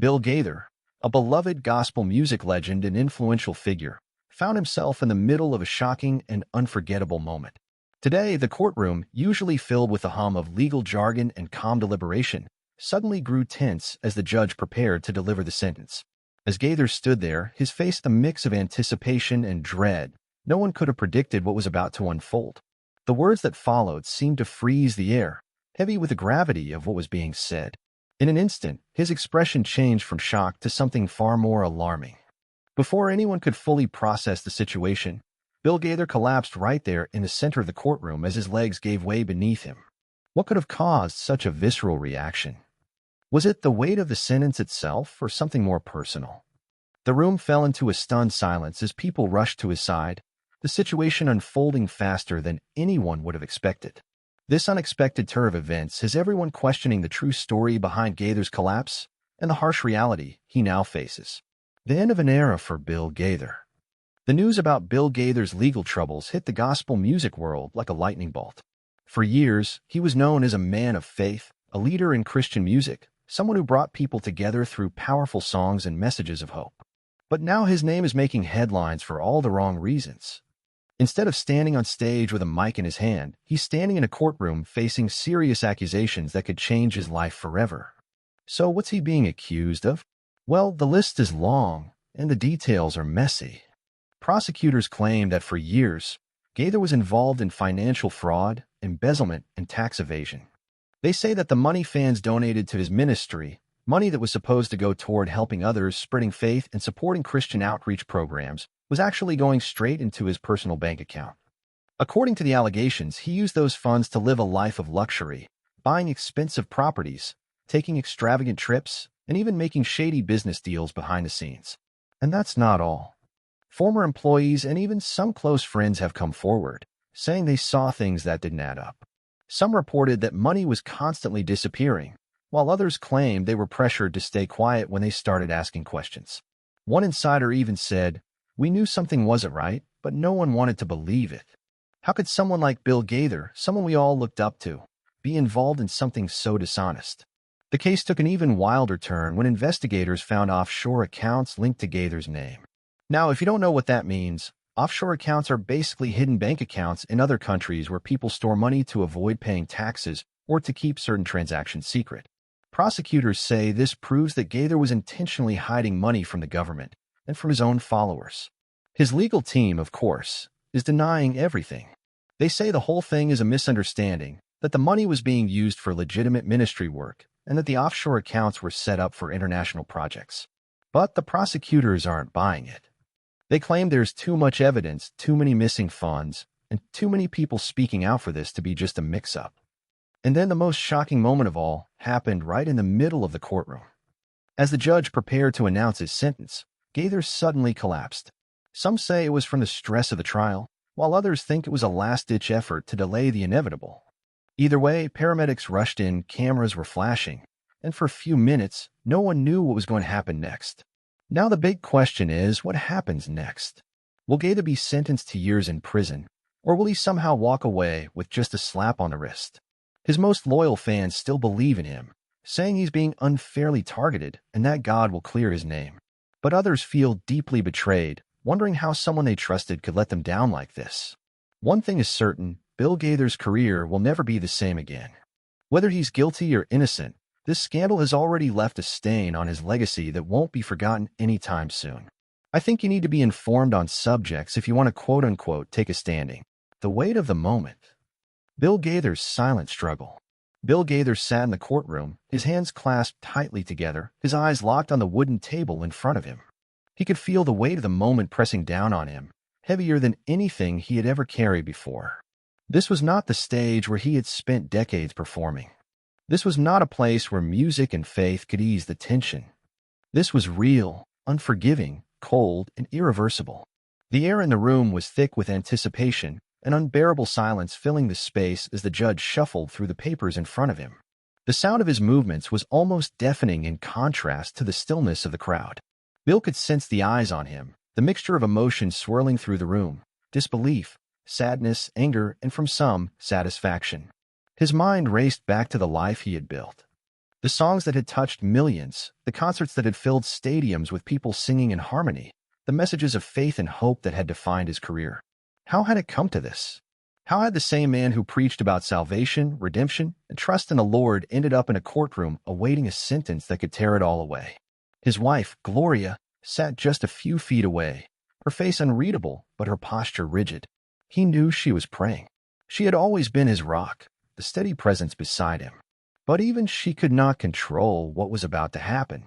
Bill Gaither, a beloved gospel music legend and influential figure, found himself in the middle of a shocking and unforgettable moment. Today, the courtroom, usually filled with the hum of legal jargon and calm deliberation, suddenly grew tense as the judge prepared to deliver the sentence. As Gaither stood there, his face a mix of anticipation and dread, no one could have predicted what was about to unfold. The words that followed seemed to freeze the air, heavy with the gravity of what was being said. In an instant, his expression changed from shock to something far more alarming. Before anyone could fully process the situation, Bill Gaither collapsed right there in the center of the courtroom as his legs gave way beneath him. What could have caused such a visceral reaction? Was it the weight of the sentence itself or something more personal? The room fell into a stunned silence as people rushed to his side, the situation unfolding faster than anyone would have expected. This unexpected turn of events has everyone questioning the true story behind Gaither's collapse and the harsh reality he now faces. The end of an era for Bill Gaither. The news about Bill Gaither's legal troubles hit the gospel music world like a lightning bolt. For years, he was known as a man of faith, a leader in Christian music, someone who brought people together through powerful songs and messages of hope. But now his name is making headlines for all the wrong reasons. Instead of standing on stage with a mic in his hand, he's standing in a courtroom facing serious accusations that could change his life forever. So what's he being accused of? Well, the list is long, and the details are messy. Prosecutors claim that for years, Gaither was involved in financial fraud, embezzlement, and tax evasion. They say that the money fans donated to his ministry, money that was supposed to go toward helping others, spreading faith, and supporting Christian outreach programs, was actually going straight into his personal bank account. According to the allegations, he used those funds to live a life of luxury, buying expensive properties, taking extravagant trips, and even making shady business deals behind the scenes. And that's not all. Former employees and even some close friends have come forward, saying they saw things that didn't add up. Some reported that money was constantly disappearing, while others claimed they were pressured to stay quiet when they started asking questions. One insider even said, "We knew something wasn't right, but no one wanted to believe it." How could someone like Bill Gaither, someone we all looked up to, be involved in something so dishonest? The case took an even wilder turn when investigators found offshore accounts linked to Gaither's name. Now, if you don't know what that means, offshore accounts are basically hidden bank accounts in other countries where people store money to avoid paying taxes or to keep certain transactions secret. Prosecutors say this proves that Gaither was intentionally hiding money from the government and from his own followers. His legal team, of course, is denying everything. They say the whole thing is a misunderstanding, that the money was being used for legitimate ministry work, and that the offshore accounts were set up for international projects. But the prosecutors aren't buying it. They claim there's too much evidence, too many missing funds, and too many people speaking out for this to be just a mix-up. And then the most shocking moment of all happened right in the middle of the courtroom. As the judge prepared to announce his sentence, Gaither suddenly collapsed. Some say it was from the stress of the trial, while others think it was a last-ditch effort to delay the inevitable. Either way, paramedics rushed in, cameras were flashing, and for a few minutes, no one knew what was going to happen next. Now the big question is, what happens next? Will Gaither be sentenced to years in prison, or will he somehow walk away with just a slap on the wrist? His most loyal fans still believe in him, saying he's being unfairly targeted and that God will clear his name. But others feel deeply betrayed, wondering how someone they trusted could let them down like this. One thing is certain, Bill Gaither's career will never be the same again. Whether he's guilty or innocent, this scandal has already left a stain on his legacy that won't be forgotten anytime soon. I think you need to be informed on subjects if you want to quote-unquote take a standing. The weight of the moment. Bill Gaither's silent struggle. Bill Gaither sat in the courtroom, his hands clasped tightly together, his eyes locked on the wooden table in front of him. He could feel the weight of the moment pressing down on him, heavier than anything he had ever carried before. This was not the stage where he had spent decades performing. This was not a place where music and faith could ease the tension. This was real, unforgiving, cold, and irreversible. The air in the room was thick with anticipation, an unbearable silence filling the space as the judge shuffled through the papers in front of him. The sound of his movements was almost deafening in contrast to the stillness of the crowd. Bill could sense the eyes on him, the mixture of emotions swirling through the room, disbelief, sadness, anger, and from some, satisfaction. His mind raced back to the life he had built. The songs that had touched millions, the concerts that had filled stadiums with people singing in harmony, the messages of faith and hope that had defined his career. How had it come to this? How had the same man who preached about salvation, redemption, and trust in the Lord ended up in a courtroom awaiting a sentence that could tear it all away? His wife, Gloria, sat just a few feet away, her face unreadable but her posture rigid. He knew she was praying. She had always been his rock, the steady presence beside him. But even she could not control what was about to happen.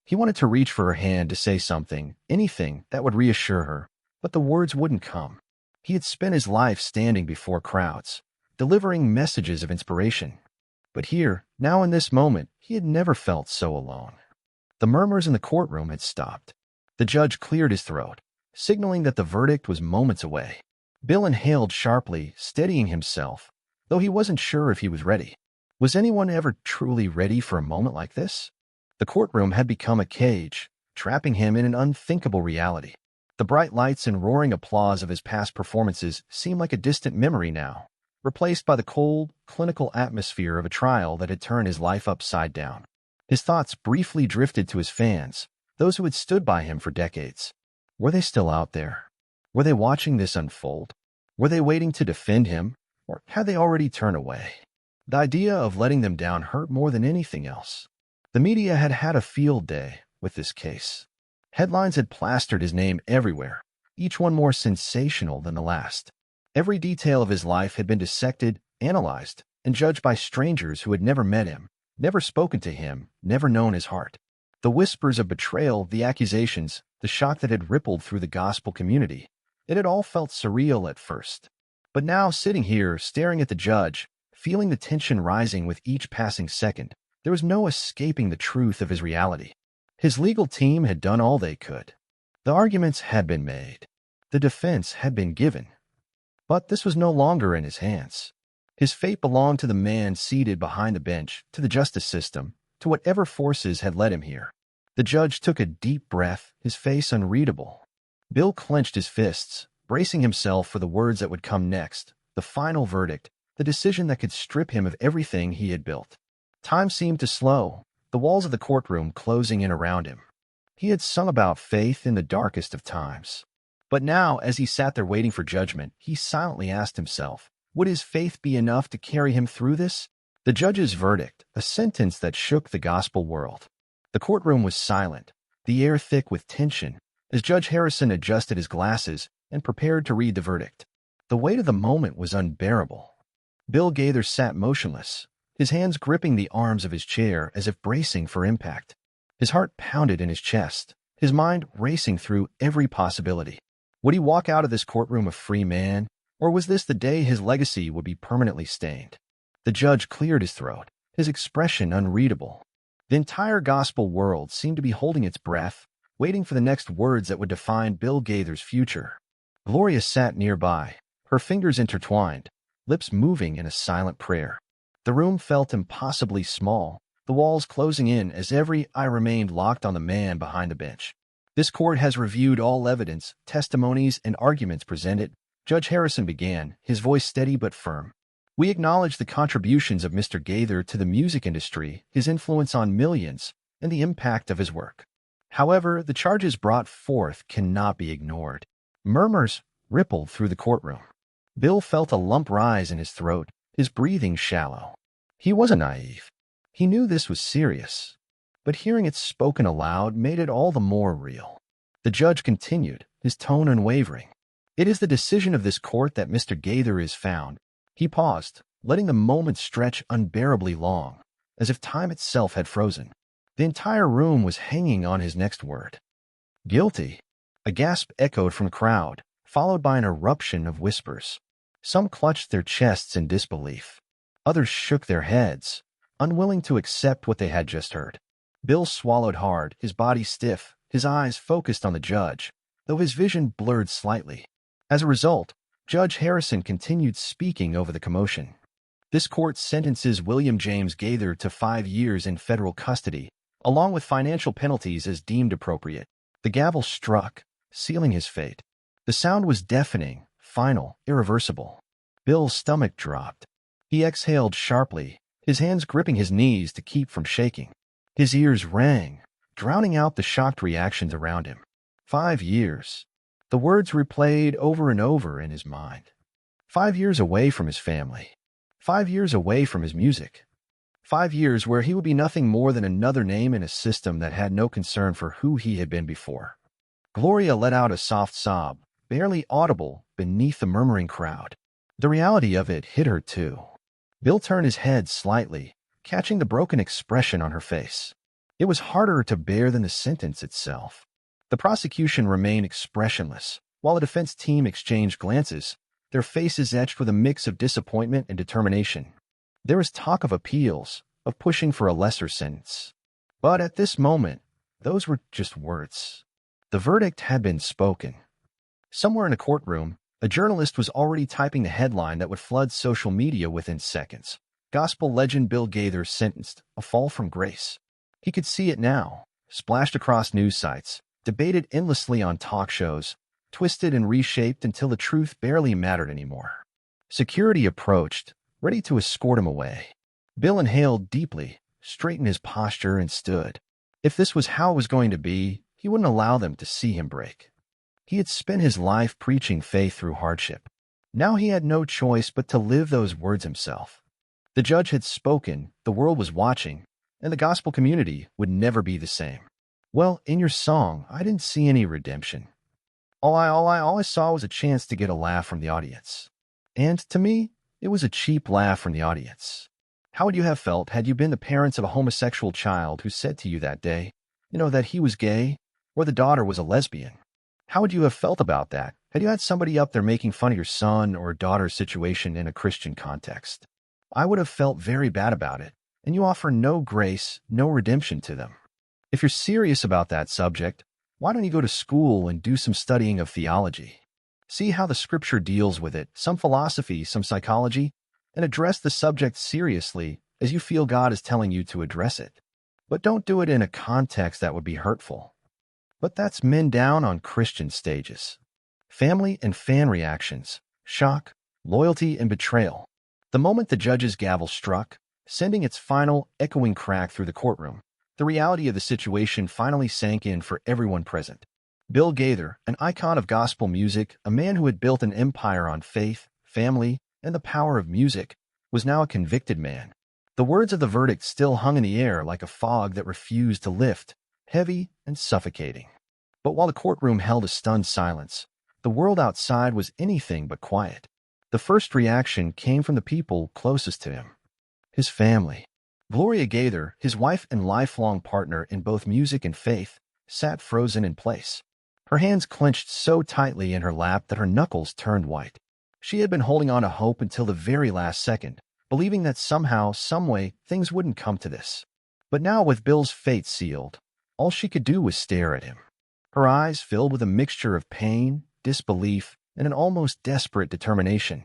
He wanted to reach for her hand to say something, anything that would reassure her, but the words wouldn't come. He had spent his life standing before crowds, delivering messages of inspiration. But here, now in this moment, he had never felt so alone. The murmurs in the courtroom had stopped. The judge cleared his throat, signaling that the verdict was moments away. Bill inhaled sharply, steadying himself, though he wasn't sure if he was ready. Was anyone ever truly ready for a moment like this? The courtroom had become a cage, trapping him in an unthinkable reality. The bright lights and roaring applause of his past performances seemed like a distant memory now, replaced by the cold, clinical atmosphere of a trial that had turned his life upside down. His thoughts briefly drifted to his fans, those who had stood by him for decades. Were they still out there? Were they watching this unfold? Were they waiting to defend him, or had they already turned away? The idea of letting them down hurt more than anything else. The media had had a field day with this case. Headlines had plastered his name everywhere, each one more sensational than the last. Every detail of his life had been dissected, analyzed, and judged by strangers who had never met him, never spoken to him, never known his heart. The whispers of betrayal, the accusations, the shock that had rippled through the gospel community. It had all felt surreal at first. But now, sitting here, staring at the judge, feeling the tension rising with each passing second, there was no escaping the truth of his reality. His legal team had done all they could. The arguments had been made. The defense had been given. But this was no longer in his hands. His fate belonged to the man seated behind the bench, to the justice system, to whatever forces had led him here. The judge took a deep breath, his face unreadable. Bill clenched his fists, bracing himself for the words that would come next, the final verdict, the decision that could strip him of everything he had built. Time seemed to slow, the walls of the courtroom closing in around him. He had sung about faith in the darkest of times. But now, as he sat there waiting for judgment, he silently asked himself, would his faith be enough to carry him through this? The judge's verdict, a sentence that shook the gospel world. The courtroom was silent, the air thick with tension, as Judge Harrison adjusted his glasses and prepared to read the verdict. The weight of the moment was unbearable. Bill Gaither sat motionless, his hands gripping the arms of his chair as if bracing for impact. His heart pounded in his chest, his mind racing through every possibility. Would he walk out of this courtroom a free man, or was this the day his legacy would be permanently stained? The judge cleared his throat, his expression unreadable. The entire gospel world seemed to be holding its breath, waiting for the next words that would define Bill Gaither's future. Gloria sat nearby, her fingers intertwined, lips moving in a silent prayer. The room felt impossibly small, the walls closing in as every eye remained locked on the man behind the bench. This court has reviewed all evidence, testimonies, and arguments presented. Judge Harrison began, his voice steady but firm. We acknowledge the contributions of Mr. Gaither to the music industry, his influence on millions, and the impact of his work. However, the charges brought forth cannot be ignored. Murmurs rippled through the courtroom. Bill felt a lump rise in his throat, his breathing shallow. He wasn't naive. He knew this was serious. But hearing it spoken aloud made it all the more real. The judge continued, his tone unwavering. It is the decision of this court that Mr. Gaither is found. He paused, letting the moment stretch unbearably long, as if time itself had frozen. The entire room was hanging on his next word. Guilty. A gasp echoed from the crowd, followed by an eruption of whispers. Some clutched their chests in disbelief. Others shook their heads, unwilling to accept what they had just heard. Bill swallowed hard, his body stiff, his eyes focused on the judge, though his vision blurred slightly. As a result, Judge Harrison continued speaking over the commotion. This court sentences William James Gaither to 5 years in federal custody, along with financial penalties as deemed appropriate. The gavel struck, sealing his fate. The sound was deafening, final, irreversible. Bill's stomach dropped. He exhaled sharply, his hands gripping his knees to keep from shaking. His ears rang, drowning out the shocked reactions around him. 5 years. The words replayed over and over in his mind. 5 years away from his family. 5 years away from his music. 5 years where he would be nothing more than another name in a system that had no concern for who he had been before. Gloria let out a soft sob, barely audible beneath the murmuring crowd. The reality of it hit her too. Bill turned his head slightly, catching the broken expression on her face. It was harder to bear than the sentence itself. The prosecution remained expressionless, while the defense team exchanged glances, their faces etched with a mix of disappointment and determination. There was talk of appeals, of pushing for a lesser sentence. But at this moment, those were just words. The verdict had been spoken. Somewhere in a courtroom, a journalist was already typing the headline that would flood social media within seconds. Gospel legend Bill Gaither sentenced, a fall from grace. He could see it now, splashed across news sites, debated endlessly on talk shows, twisted and reshaped until the truth barely mattered anymore. Security approached, ready to escort him away. Bill inhaled deeply, straightened his posture, and stood. If this was how it was going to be, he wouldn't allow them to see him break. He had spent his life preaching faith through hardship. Now he had no choice but to live those words himself. The judge had spoken, the world was watching, and the gospel community would never be the same. Well, in your song, I didn't see any redemption. All I saw was a chance to get a laugh from the audience. And to me, it was a cheap laugh from the audience. How would you have felt had you been the parents of a homosexual child who said to you that day, that he was gay, or the daughter was a lesbian? How would you have felt about that had you had somebody up there making fun of your son or daughter's situation in a Christian context? I would have felt very bad about it, and you offer no grace, no redemption to them. If you're serious about that subject, why don't you go to school and do some studying of theology? See how the scripture deals with it, some philosophy, some psychology, and address the subject seriously as you feel God is telling you to address it. But don't do it in a context that would be hurtful. But that's men down on Christian stages. Family and fan reactions, shock, loyalty, and betrayal. The moment the judge's gavel struck, sending its final, echoing crack through the courtroom, the reality of the situation finally sank in for everyone present. Bill Gaither, an icon of gospel music, a man who had built an empire on faith, family, and the power of music, was now a convicted man. The words of the verdict still hung in the air like a fog that refused to lift, heavy and suffocating. But while the courtroom held a stunned silence, the world outside was anything but quiet. The first reaction came from the people closest to him. His family. Gloria Gaither, his wife and lifelong partner in both music and faith, sat frozen in place. Her hands clenched so tightly in her lap that her knuckles turned white. She had been holding on to hope until the very last second, believing that somehow, someway, things wouldn't come to this. But now, with Bill's fate sealed, all she could do was stare at him. Her eyes filled with a mixture of pain, disbelief, and an almost desperate determination.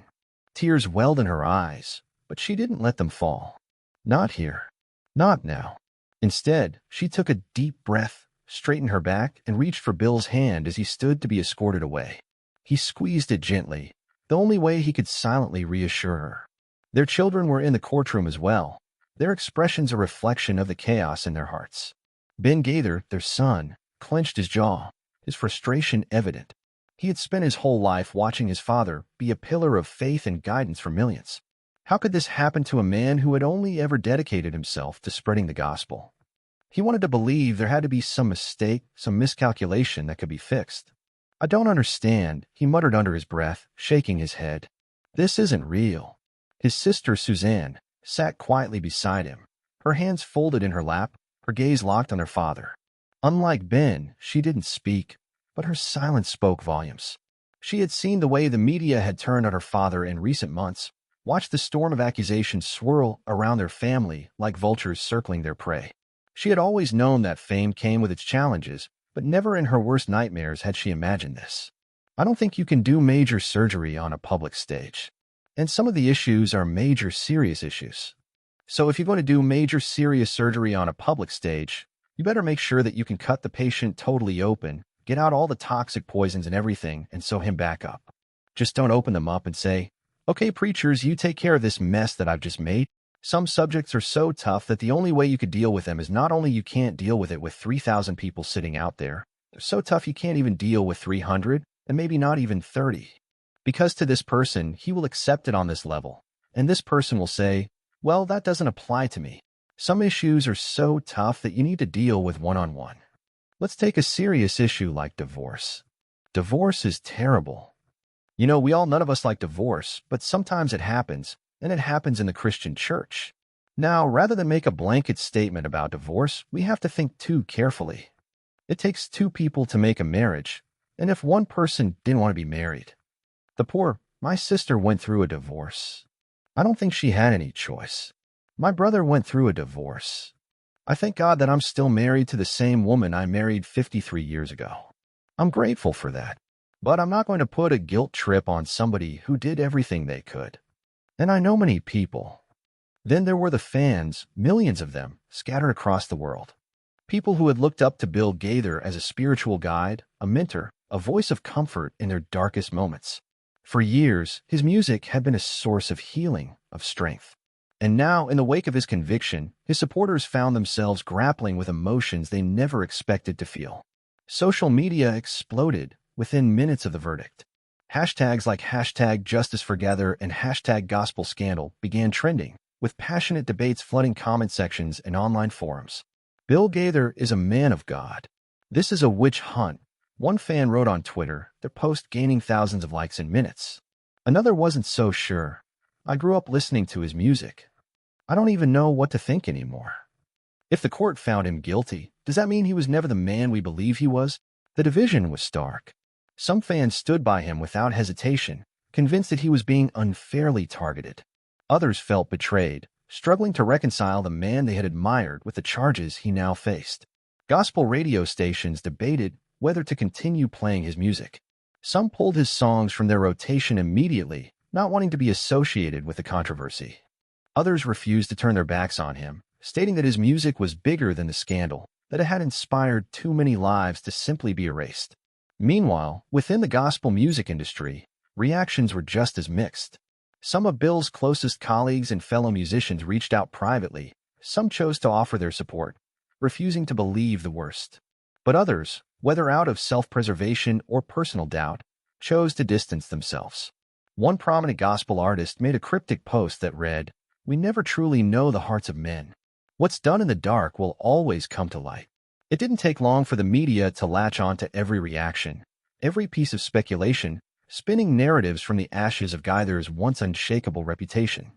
Tears welled in her eyes, but she didn't let them fall. Not here. Not now. Instead, she took a deep breath, straightened her back, and reached for Bill's hand as he stood to be escorted away. He squeezed it gently, the only way he could silently reassure her. Their children were in the courtroom as well, their expressions a reflection of the chaos in their hearts. Ben Gaither, their son, clenched his jaw, his frustration evident. He had spent his whole life watching his father be a pillar of faith and guidance for millions. How could this happen to a man who had only ever dedicated himself to spreading the gospel? He wanted to believe there had to be some mistake, some miscalculation that could be fixed. I don't understand, he muttered under his breath, shaking his head. This isn't real. His sister, Suzanne, sat quietly beside him, her hands folded in her lap, her gaze locked on her father. Unlike Ben, she didn't speak, but her silence spoke volumes. She had seen the way the media had turned on her father in recent months, watched the storm of accusations swirl around their family like vultures circling their prey. She had always known that fame came with its challenges, but never in her worst nightmares had she imagined this. I don't think you can do major surgery on a public stage. And some of the issues are major serious issues. So if you're going to do major serious surgery on a public stage, you better make sure that you can cut the patient totally open, get out all the toxic poisons and everything, and sew him back up. Just don't open them up and say, "Okay, preachers, you take care of this mess that I've just made." Some subjects are so tough that the only way you could deal with them is not only you can't deal with it with 3,000 people sitting out there, they're so tough you can't even deal with 300 and maybe not even 30. Because to this person, he will accept it on this level. And this person will say, well, that doesn't apply to me. Some issues are so tough that you need to deal with one-on-one. Let's take a serious issue like divorce. Divorce is terrible. None of us like divorce, but sometimes it happens, and it happens in the Christian church. Now, rather than make a blanket statement about divorce, we have to think too carefully. It takes two people to make a marriage, and if one person didn't want to be married. My sister went through a divorce. I don't think she had any choice. My brother went through a divorce. I thank God that I'm still married to the same woman I married 53 years ago. I'm grateful for that. But I'm not going to put a guilt trip on somebody who did everything they could. And I know many people. Then there were the fans, millions of them, scattered across the world. People who had looked up to Bill Gaither as a spiritual guide, a mentor, a voice of comfort in their darkest moments. For years, his music had been a source of healing, of strength. And now, in the wake of his conviction, his supporters found themselves grappling with emotions they never expected to feel. Social media exploded within minutes of the verdict. Hashtags like #JusticeForGaither and #GospelScandal began trending, with passionate debates flooding comment sections and online forums. Bill Gaither is a man of God. This is a witch hunt. One fan wrote on Twitter, their post gaining thousands of likes in minutes. Another wasn't so sure. I grew up listening to his music. I don't even know what to think anymore. If the court found him guilty, does that mean he was never the man we believe he was? The division was stark. Some fans stood by him without hesitation, convinced that he was being unfairly targeted. Others felt betrayed, struggling to reconcile the man they had admired with the charges he now faced. Gospel radio stations debated whether to continue playing his music. Some pulled his songs from their rotation immediately, not wanting to be associated with the controversy. Others refused to turn their backs on him, stating that his music was bigger than the scandal, that it had inspired too many lives to simply be erased. Meanwhile, within the gospel music industry, reactions were just as mixed. Some of Bill's closest colleagues and fellow musicians reached out privately. Some chose to offer their support, refusing to believe the worst. But others, whether out of self-preservation or personal doubt, chose to distance themselves. One prominent gospel artist made a cryptic post that read, "We never truly know the hearts of men. What's done in the dark will always come to light." It didn't take long for the media to latch on to every reaction, every piece of speculation, spinning narratives from the ashes of Gaither's once unshakable reputation.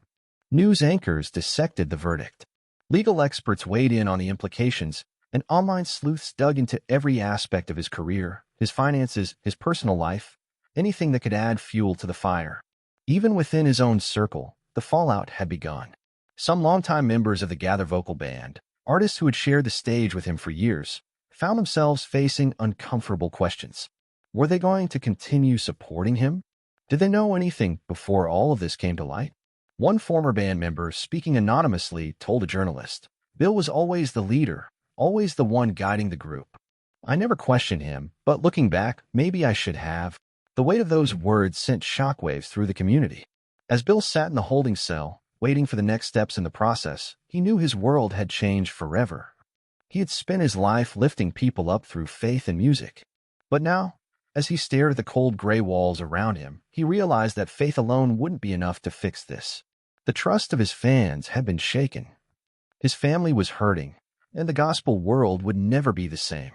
News anchors dissected the verdict. Legal experts weighed in on the implications, and online sleuths dug into every aspect of his career, his finances, his personal life, anything that could add fuel to the fire. Even within his own circle, the fallout had begun. Some longtime members of the Gaither Vocal Band, artists who had shared the stage with him for years, found themselves facing uncomfortable questions. Were they going to continue supporting him? Did they know anything before all of this came to light? One former band member, speaking anonymously, told a journalist, "Bill was always the leader, always the one guiding the group. I never questioned him, but looking back, maybe I should have." The weight of those words sent shockwaves through the community. As Bill sat in the holding cell, waiting for the next steps in the process, he knew his world had changed forever. He had spent his life lifting people up through faith and music. But now, as he stared at the cold gray walls around him, he realized that faith alone wouldn't be enough to fix this. The trust of his fans had been shaken. His family was hurting, and the gospel world would never be the same.